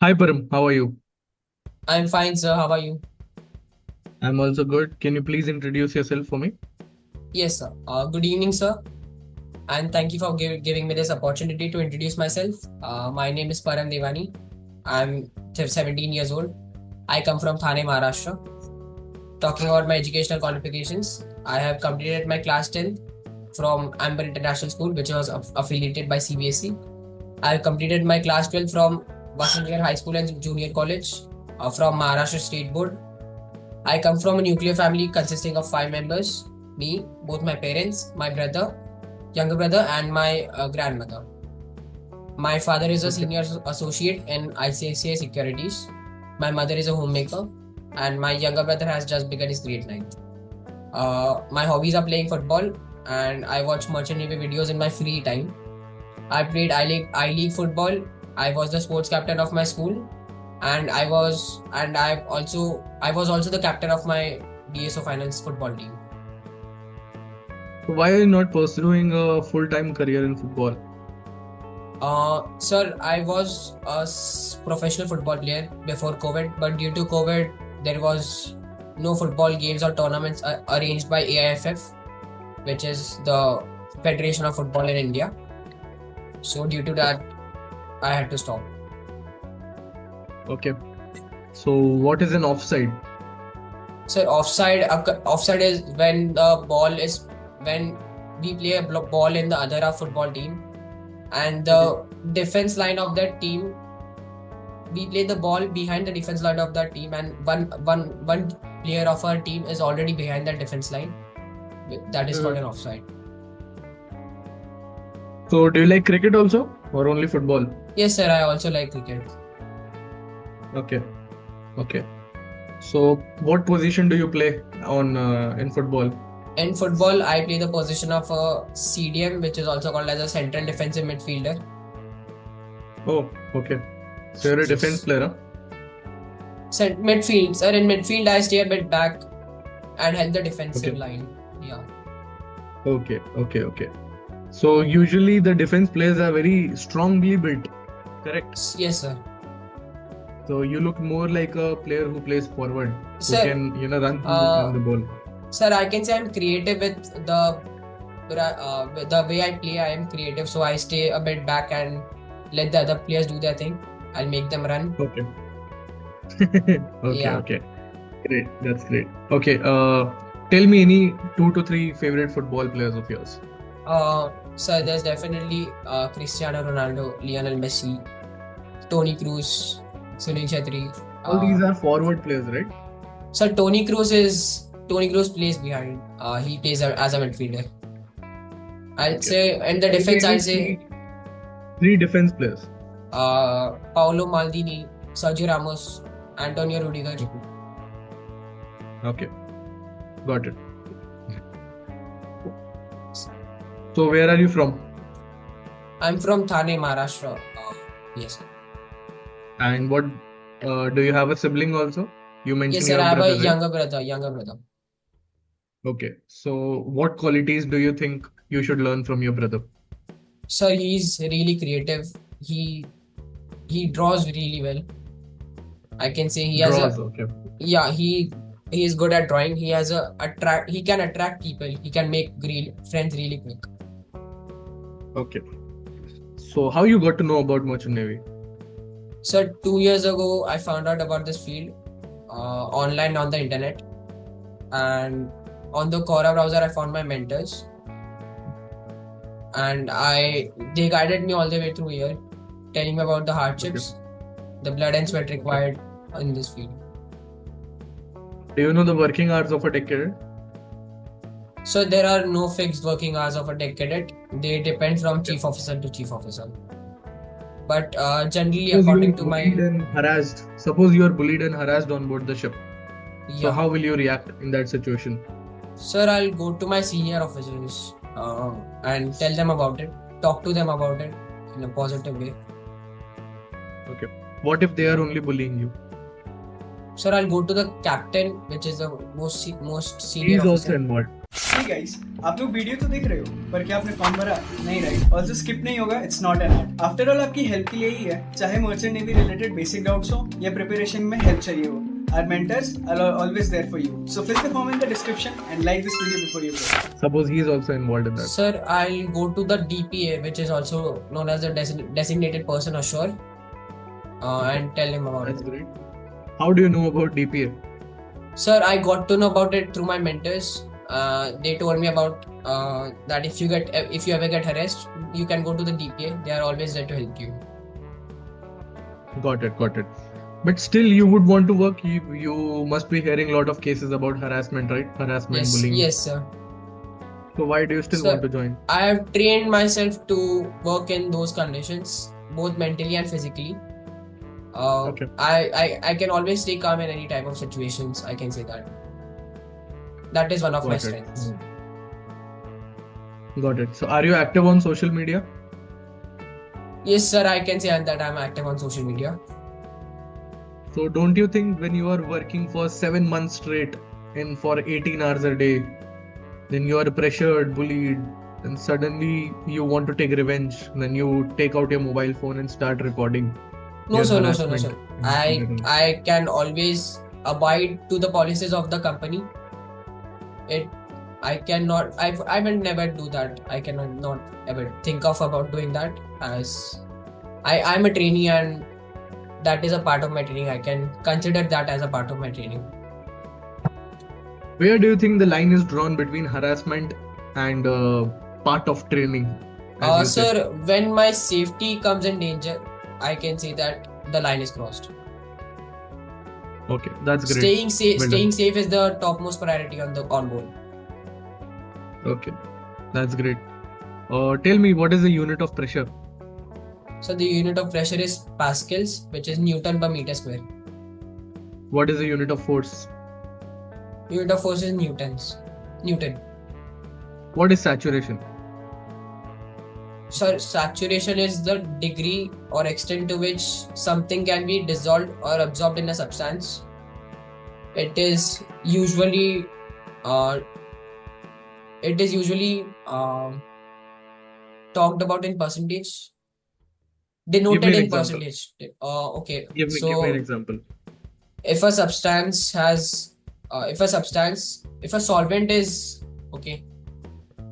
Hi Param, how are you? I'm fine, sir. How are you? I'm also good. Can you please introduce yourself for me? Yes, sir. Good evening, sir. And thank you for giving me this opportunity to introduce myself. My name is Param Devani. I'm 17 years old. I come from Thane, Maharashtra. Talking about my educational qualifications, I have completed my class 10 from Amber International School, which was affiliated by CBSE. I have completed my class 12 from Vasanvihaar High School and Junior College from Maharashtra State Board. I come from a nuclear family consisting of five members: me, both my parents, my brother, younger brother, and my grandmother. My father is a Okay. senior associate in ICICI Securities. My mother is a homemaker, and my younger brother has just begun his grade 9th. My hobbies are playing football, and I watch Merchant Navy videos in my free time. I played I League football. I was the sports captain of my school, and I was also the captain of my DSO finance football team. So why are you not pursuing a full-time career in football? Sir, I was a professional football player before COVID, but due to COVID, there was no football games or tournaments arranged by AIFF, which is the Federation of Football in India. So due to that, I had to stop. Okay. So what is an offside? So offside is when we play a ball in the other half football team, and Mhm. the defense line of that team, we play the ball behind the defense line of that team, and one player of our team is already behind that defense line. That is called Mhm. an offside. So do you like cricket also or only football? Yes, sir. I also like cricket. Okay. Okay. So what position do you play on in football? In football, I play the position of a CDM, which is also called as a central defensive midfielder. Oh, okay. So you're a defense Yes. player, huh? Midfield, sir. In midfield, I stay a bit back and help the defensive Okay. line. Yeah. Okay. Okay. Okay. So usually the defense players are very strongly built, correct? Yes, sir. So you look more like a player who plays forward, who Sir, can, run uh, on the ball. sir, I can say I'm creative with the way I play. I am creative, so I stay a bit back and let the other players do their thing. I'll make them run. Okay. Okay, Yeah. okay. Great. That's great. Okay. Tell me any two to three favorite football players of yours. So there's definitely Cristiano Ronaldo, Lionel Messi, Tony Cruz, Sunil Chhetri. All Uh, these are forward players, right? so Tony Cruz plays behind. He plays as a midfielder. I'll Okay. say in the Tell me defense, any I'll say three defense players. Paolo Maldini, Sergio Ramos, Antonio Rudiger. Okay. Okay. Got it. So where are you from? I'm from Thane, Maharashtra. Yes. And what do you have a sibling also? You Yes, mentioned sir. your I have a brother, right? younger brother. Younger brother. Okay. So what qualities do you think you should learn from your brother? Sir, he's really creative. He he draws really well. I can say he has a Draws. Okay. yeah. He is good at drawing. He has a attract. He can attract people. He can make friends really quick. Okay. So how you got to know about Merchant Navy? Sir, 2 years ago, I found out about this field online on the internet, and on the Quora browser, I found my mentors, and I they guided me all the way through here, telling me about the Okay. hardships, the blood and sweat Okay. required in this field. Do you know the working hours of a tech cadet? So there are no fixed working hours of a tech cadet. They depend from Okay. chief officer to chief officer. But generally, Suppose you are according to bullied my and harassed. Suppose you are bullied and harassed on board the ship. So yeah, how will you react in that situation? sir, I'll go to my senior officers and tell them about it, talk to them about it in a positive way. Okay. What if they are only bullying you? Sir, I'll go to the captain, which is the most He senior is also officer. involved. Hey guys, आप लोग video तो देख रहे हो, पर क्या आपने form भरा? नहीं राइट? ऑल्सो स्किप नहीं होगा, it's not an art. After all आपकी हेल्प के लिए ही है, चाहे merchant navy related basic doubts हो या प्रिपरेशन में हेल्प चाहिए हो। Our mentors are always there for you. So fill the form in the description and like this video before you go. Suppose he is also involved in that. Sir, I'll go to the DPA, which is also known as the designated person assured, and tell him about That's it. great. How do you know about DPA? Sir, I got to know about it through my mentors. They told me about that if you ever get harassed, you can go to the DPA. They are always there to help you. Got it. But still, you would want to work. You must be hearing a lot of cases about harassment, right? Harassment, Yes, bullying. yes, sir. So why do you still Sir, want to join? I have trained myself to work in those conditions, both mentally and physically. Okay. I can always stay calm in any type of situations. I can say that. That is one of my Got it. strengths. Got it. So are you active on social media? Yes, sir. I can say that I'm active on social media. So don't you think when you are working for 7 months straight and for 18 hours a day, then you are pressured, bullied, and suddenly you want to take revenge, then you take out your mobile phone and start recording No, your sir. harassment. I can always abide to the policies of the company. I cannot. I will never do that. I cannot not ever think of about doing that, as I'm a trainee and that is a part of my training. I can consider that as a part of my training. Where do you think the line is drawn between harassment and part of training? as you said? Sir, when my safety comes in danger, I can say that the line is crossed. Okay, that's great. Well done. Staying safe is the topmost priority on board. Okay, that's great. Tell me, what is the unit of pressure? So the unit of pressure is pascals, which is Newton per meter square. What is the unit of force? Unit of force is Newton. What is saturation? So saturation is the degree or extent to which something can be dissolved or absorbed in a substance. It is usually talked about in percentage, denoted Give me an in example. percentage. Okay. Give me an example. If a substance has, if a solvent is, okay,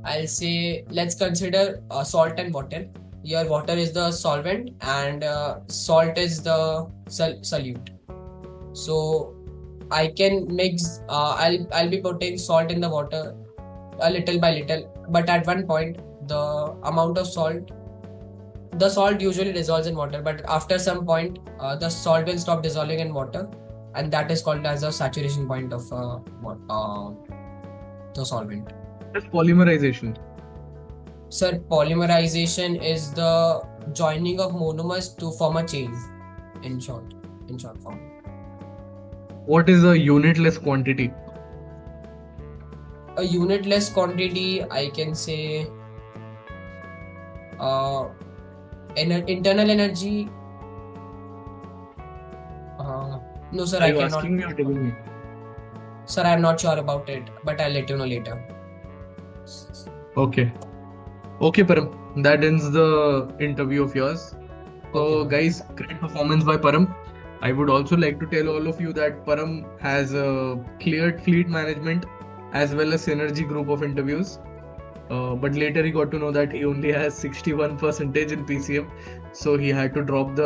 I'll say let's consider salt and water. Here, water is the solvent and salt is the solute. So I can mix. I'll be putting salt in the water a little by little, but at one point the amount of salt. The salt usually dissolves in water, but after some point, the salt will stop dissolving in water, and that is called as a saturation point of the solvent. That's polymerization. Sir, polymerization is the joining of monomers to form a chain. In short form. What is a unitless quantity? A unitless quantity, I can say, internal energy. No, sir, Are I you cannot. asking me or telling me? Sir, I'm not sure about it, but I'll let you know later. Okay, Param. That ends the interview of yours. So, Okay. guys, great performance by Param. I would also like to tell all of you that Param has cleared fleet management as well as synergy group of interviews. But later he got to know that he only has 61% in PCM, so he had to drop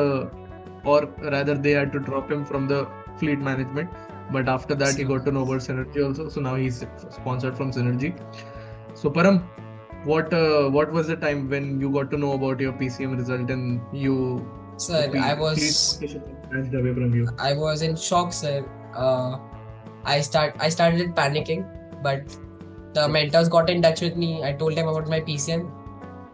or rather they had to drop him from the fleet management. But after that he got to know about synergy also, so now he's sponsored from synergy. So Param, what was the time when you got to know about your PCM result and you Sir, I was snatched away from you? I was in shock, sir. I started panicking, but the mentors got in touch with me. I told them about my PCM.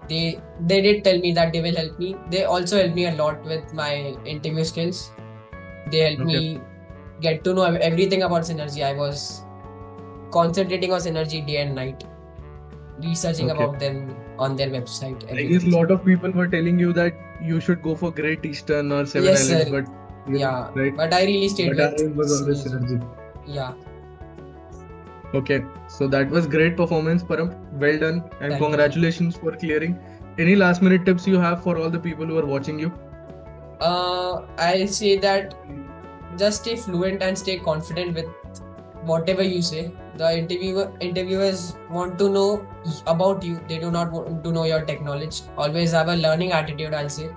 They did tell me that they will help me. They also helped me a lot with my interview skills. They helped me get to know everything about synergy. I was concentrating on synergy day and night, researching about them on their website. I guess a lot of people were telling you that you should go for Great Eastern or Seven Yes, Islands, sir. but Yeah, right? but I really stayed But with ours was always synergy. Yeah. Okay, so that was great performance, Param. Well done, and Thank you, sir. congratulations for clearing. Any last minute tips you have for all the people who are watching you? I'll say that just stay fluent and stay confident with whatever you say. The interviewers want to know about you. They do not want to know your tech knowledge. Always have a learning attitude, I'll say.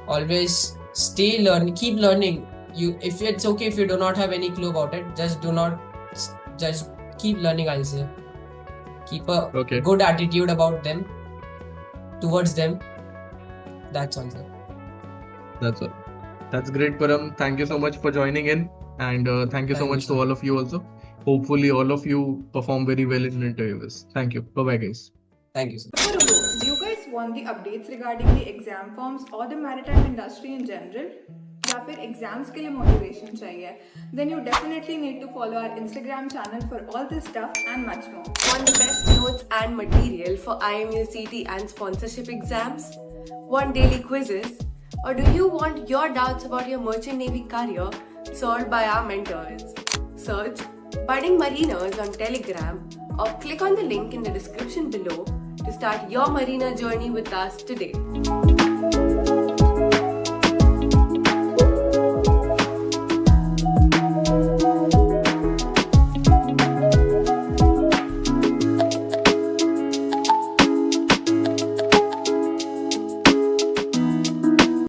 Always stay learning, keep learning. If it's okay if you do not have any clue about it, just keep learning, I'll say. Keep a Okay. good attitude about them, towards them. That's all, sir. That's all. That's great, Param. Thank you so much for joining in, and thank you so Thank you, much to sir. all of you also. Hopefully, all of you perform very well in interviews. Thank you. Bye bye, guys. Thank you, sir. Before we go, do you guys want the updates regarding the exam forms or the maritime industry in general? या फिर exams के लिए motivation चाहिए then you definitely need to follow our Instagram channel for all this stuff and much more. Want the best notes and material for IMUCET and sponsorship exams? Want daily quizzes? Or do you want your doubts about your merchant navy career solved by our mentors? Search Budding Mariners on Telegram or click on the link in the description below to start your marina journey with us today.